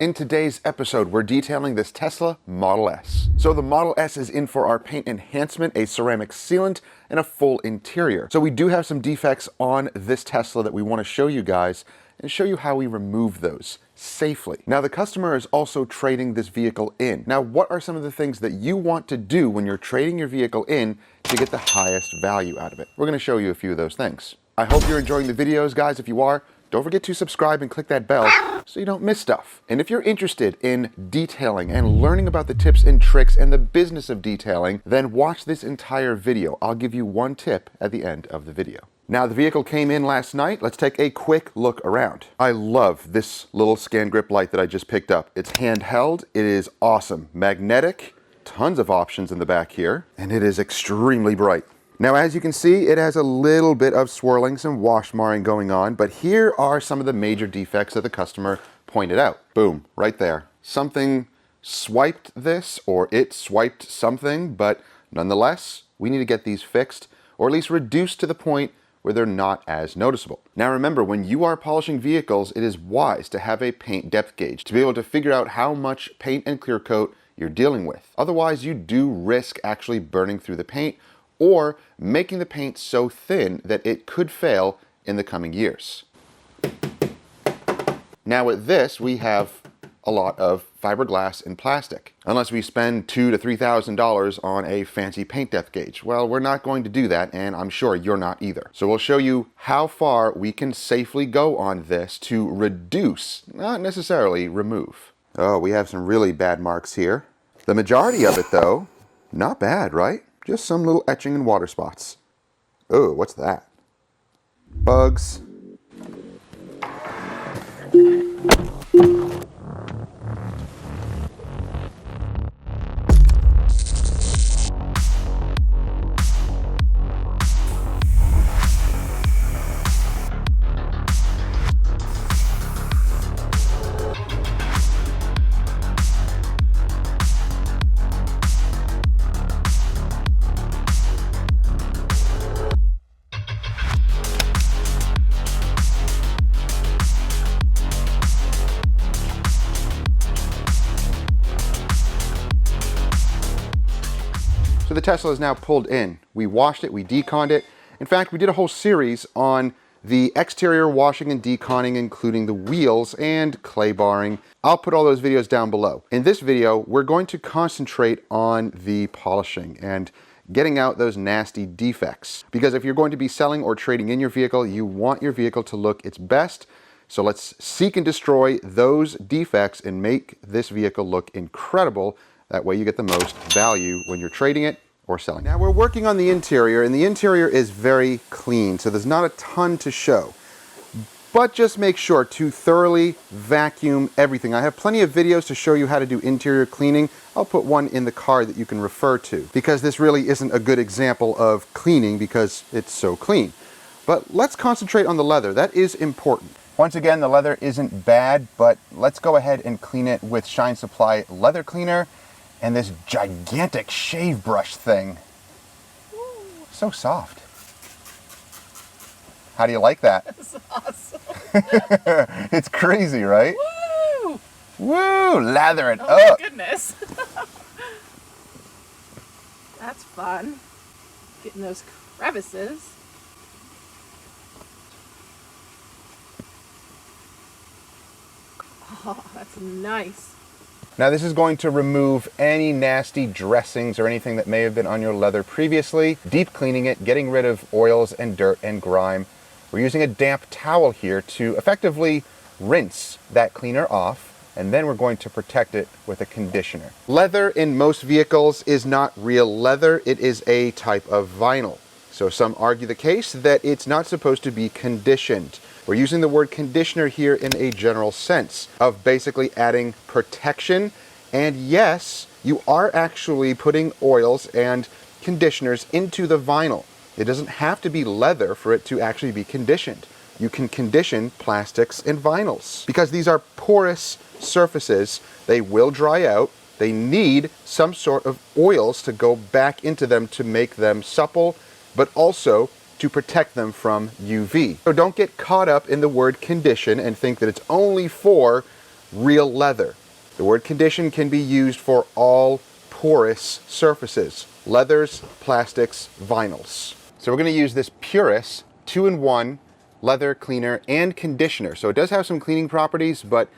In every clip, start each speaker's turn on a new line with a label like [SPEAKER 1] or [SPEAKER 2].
[SPEAKER 1] In today's episode, we're detailing this Tesla Model S. So the Model S is in for our paint enhancement, a ceramic sealant, and a full interior. So we do have some defects on this Tesla that we want to show you guys and show you how we remove those safely. Now the customer is also trading this vehicle in. Now what are some of the things that you want to do when you're trading your vehicle in to get the highest value out of it? We're going to show you a few of those things. I hope you're enjoying the videos, guys. If you are, don't forget to subscribe and click that bell so you don't miss stuff. And if you're interested in detailing and learning about the tips and tricks and the business of detailing, then watch this entire video. I'll give you one tip at the end of the video. Now the vehicle came in last night. Let's take a quick look around. I love this little scan grip light that I just picked up. It's handheld. It is awesome. Magnetic. Tons of options in the back here. And it is extremely bright. Now, as you can see, it has a little bit of swirling, some wash marring going on, but here are some of the major defects that the customer pointed out. Boom, right there. Something swiped this, or it swiped something, but nonetheless, we need to get these fixed, or at least reduced to the point where they're not as noticeable. Now remember, when you are polishing vehicles, it is wise to have a paint depth gauge to be able to figure out how much paint and clear coat you're dealing with. Otherwise, you do risk actually burning through the paint or making the paint so thin that it could fail in the coming years. Now with this, we have a lot of fiberglass and plastic. Unless we spend $2,000 to $3,000 on a fancy paint depth gauge. Well, we're not going to do that, and I'm sure you're not either. So we'll show you how far we can safely go on this to reduce, not necessarily remove. Oh, we have some really bad marks here. The majority of it though, not bad, right? Just some little etching and water spots. Oh, what's that? Bugs. So the Tesla is now pulled in. We washed it, we deconned it. In fact, we did a whole series on the exterior washing and deconning, including the wheels and clay barring. I'll put all those videos down below. In this video, we're going to concentrate on the polishing and getting out those nasty defects. Because if you're going to be selling or trading in your vehicle, you want your vehicle to look its best. So let's seek and destroy those defects and make this vehicle look incredible. That way you get the most value when you're trading it or selling. Now we're working on the interior, and the interior is very clean, so there's not a ton to show. But just make sure to thoroughly vacuum everything. I have plenty of videos to show you how to do interior cleaning. I'll put one in the card that you can refer to, because this really isn't a good example of cleaning because it's so clean. But let's concentrate on the leather. That is important. Once again, the leather isn't bad, but let's go ahead and clean it with Shine Supply leather cleaner and this gigantic shave brush thing. Ooh. So soft. How do you like that?
[SPEAKER 2] That's awesome.
[SPEAKER 1] It's crazy, right?
[SPEAKER 2] Woo!
[SPEAKER 1] Woo! Lather it up.
[SPEAKER 2] Oh my goodness. That's fun. Getting those crevices. Oh, that's nice.
[SPEAKER 1] Now this is going to remove any nasty dressings or anything that may have been on your leather previously. Deep cleaning it, getting rid of oils and dirt and grime. We're using a damp towel here to effectively rinse that cleaner off, and then we're going to protect it with a conditioner. Leather in most vehicles is not real leather, it is a type of vinyl. So some argue the case that it's not supposed to be conditioned. We're using the word conditioner here in a general sense of basically adding protection. And yes, you are actually putting oils and conditioners into the vinyl. It doesn't have to be leather for it to actually be conditioned. You can condition plastics and vinyls because these are porous surfaces. They will dry out. They need some sort of oils to go back into them to make them supple, but also to protect them from UV. So don't get caught up in the word condition and think that it's only for real leather. The word condition can be used for all porous surfaces: leathers, plastics, vinyls. So we're going to use this Purus 2-in-1 leather cleaner and conditioner. So it does have some cleaning properties, but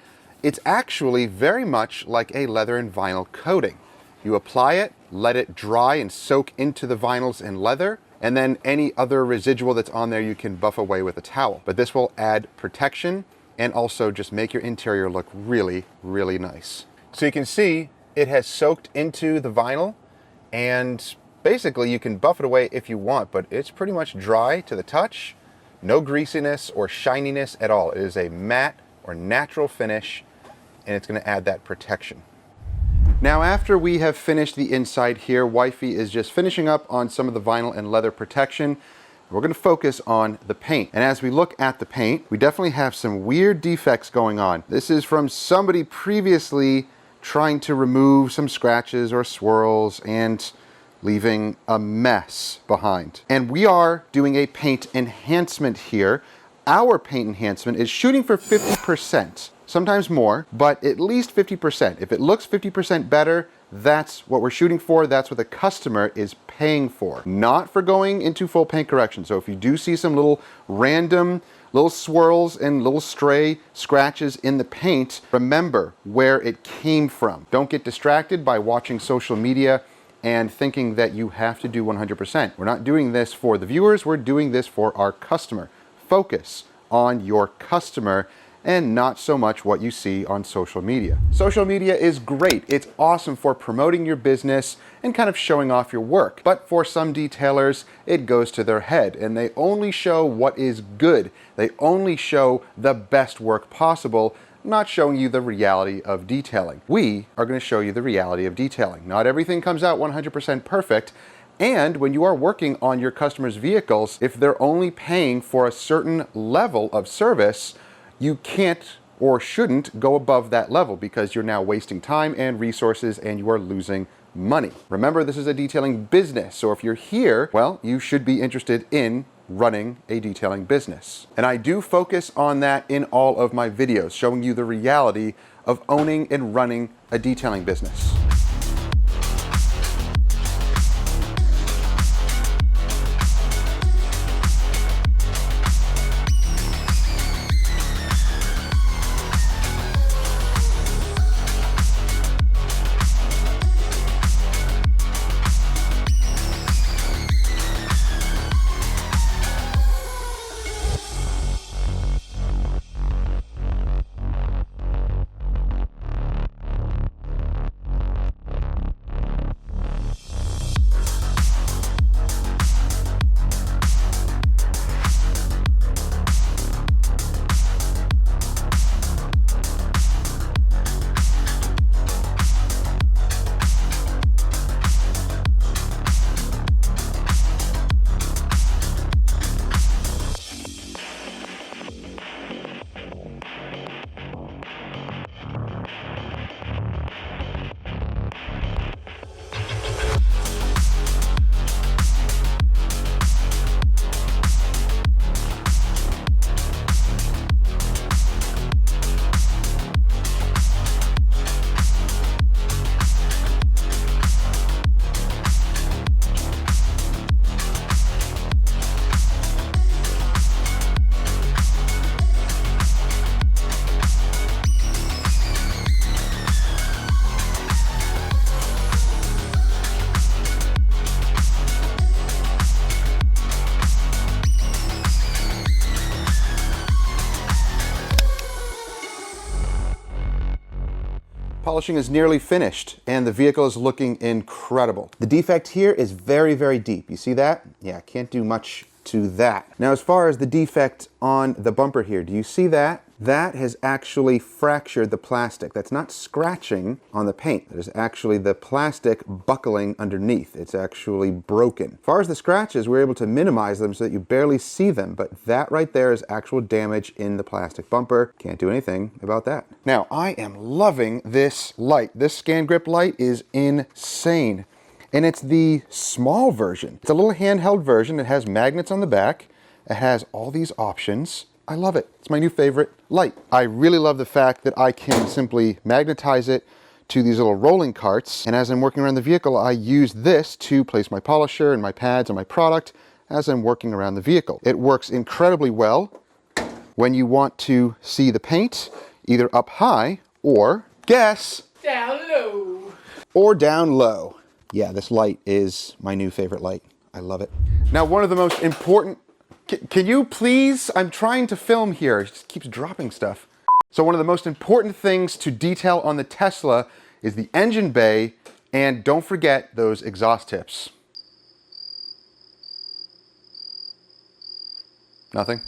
[SPEAKER 1] it's actually very much like a leather and vinyl coating. You apply it, let it dry and soak into the vinyls and leather, and then any other residual that's on there you can buff away with a towel. But this will add protection and also just make your interior look really, really nice. So you can see it has soaked into the vinyl, and basically you can buff it away if you want, but it's pretty much dry to the touch. No greasiness or shininess at all. It is a matte or natural finish, and it's going to add that protection. Now, after we have finished the inside here, Wifey is just finishing up on some of the vinyl and leather protection. We're going to focus on the paint. And as we look at the paint, we definitely have some weird defects going on. This is from somebody previously trying to remove some scratches or swirls and leaving a mess behind. And we are doing a paint enhancement here. Our paint enhancement is shooting for 50%, sometimes more, but at least 50%. If it looks 50% better, that's what we're shooting for. That's what the customer is paying for, not for going into full paint correction. So if you do see some little random little swirls and little stray scratches in the paint, remember where it came from. Don't get distracted by watching social media and thinking that you have to do 100%. We're not doing this for the viewers, we're doing this for our customer. Focus on your customer and not so much what you see on social media. Social media is great. It's awesome for promoting your business and kind of showing off your work. But for some detailers, it goes to their head and they only show what is good. They only show the best work possible, not showing you the reality of detailing. We are going to show you the reality of detailing. Not everything comes out 100% perfect. And when you are working on your customers' vehicles, if they're only paying for a certain level of service, you can't or shouldn't go above that level because you're now wasting time and resources and you are losing money. Remember, this is a detailing business. So if you're here, well, you should be interested in running a detailing business. And I do focus on that in all of my videos, showing you the reality of owning and running a detailing business. Polishing is nearly finished and the vehicle is looking incredible. The defect here is very, very deep. You see that? Yeah, can't do much to that. Now, as far as the defect on the bumper here, do you see that? That has actually fractured the plastic. That's not scratching on the paint. That is actually the plastic buckling underneath. It's actually broken. As far as the scratches, we're able to minimize them so that you barely see them, but that right there is actual damage in the plastic bumper. Can't do anything about that. Now, I am loving this light. This Scan Grip light is insane. And it's the small version. It's a little handheld version. It has magnets on the back. It has all these options. I love it. It's my new favorite light. I really love the fact that I can simply magnetize it to these little rolling carts, and as I'm working around the vehicle, I use this to place my polisher and my pads and my product as I'm working around the vehicle. It works incredibly well when you want to see the paint either up high or, guess,
[SPEAKER 2] Down low.
[SPEAKER 1] or down low. Yeah, this light is my new favorite light. I love it. Now, one of the most important... Can you please? I'm trying to film here. It just keeps dropping stuff. So one of the most important things to detail on the Tesla is the engine bay, and don't forget those exhaust tips. Nothing?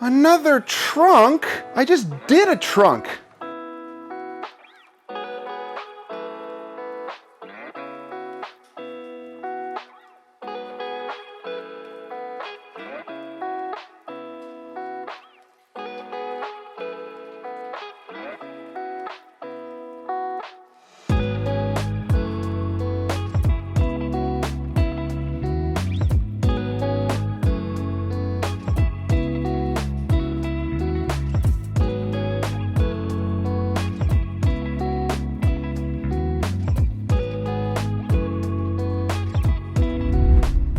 [SPEAKER 1] Another trunk? I just did a trunk.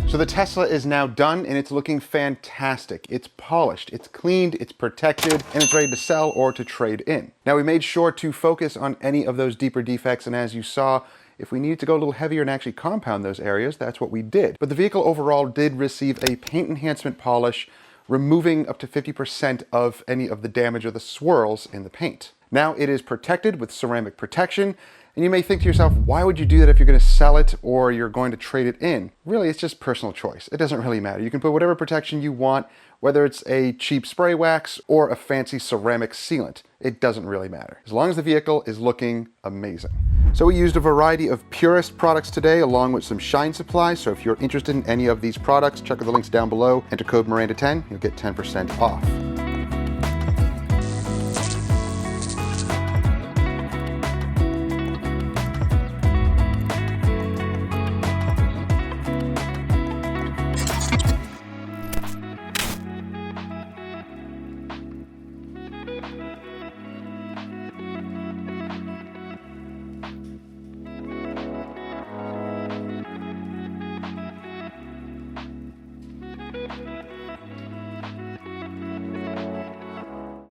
[SPEAKER 1] So the Tesla is now done and it's looking fantastic. It's polished, it's cleaned, it's protected, and it's ready to sell or to trade in. Now we made sure to focus on any of those deeper defects, and as you saw, if we needed to go a little heavier and actually compound those areas, that's what we did. But the vehicle overall did receive a paint enhancement polish, removing up to 50% of any of the damage or the swirls in the paint. Now it is protected with ceramic protection, and you may think to yourself, why would you do that if you're going to sell it or you're going to trade it in? Really, it's just personal choice. It doesn't really matter. You can put whatever protection you want, whether it's a cheap spray wax or a fancy ceramic sealant. It doesn't really matter, as long as the vehicle is looking amazing. So we used a variety of Purist products today, along with some shine supplies. So if you're interested in any of these products, check out the links down below. Enter code Miranda10, you'll get 10% off.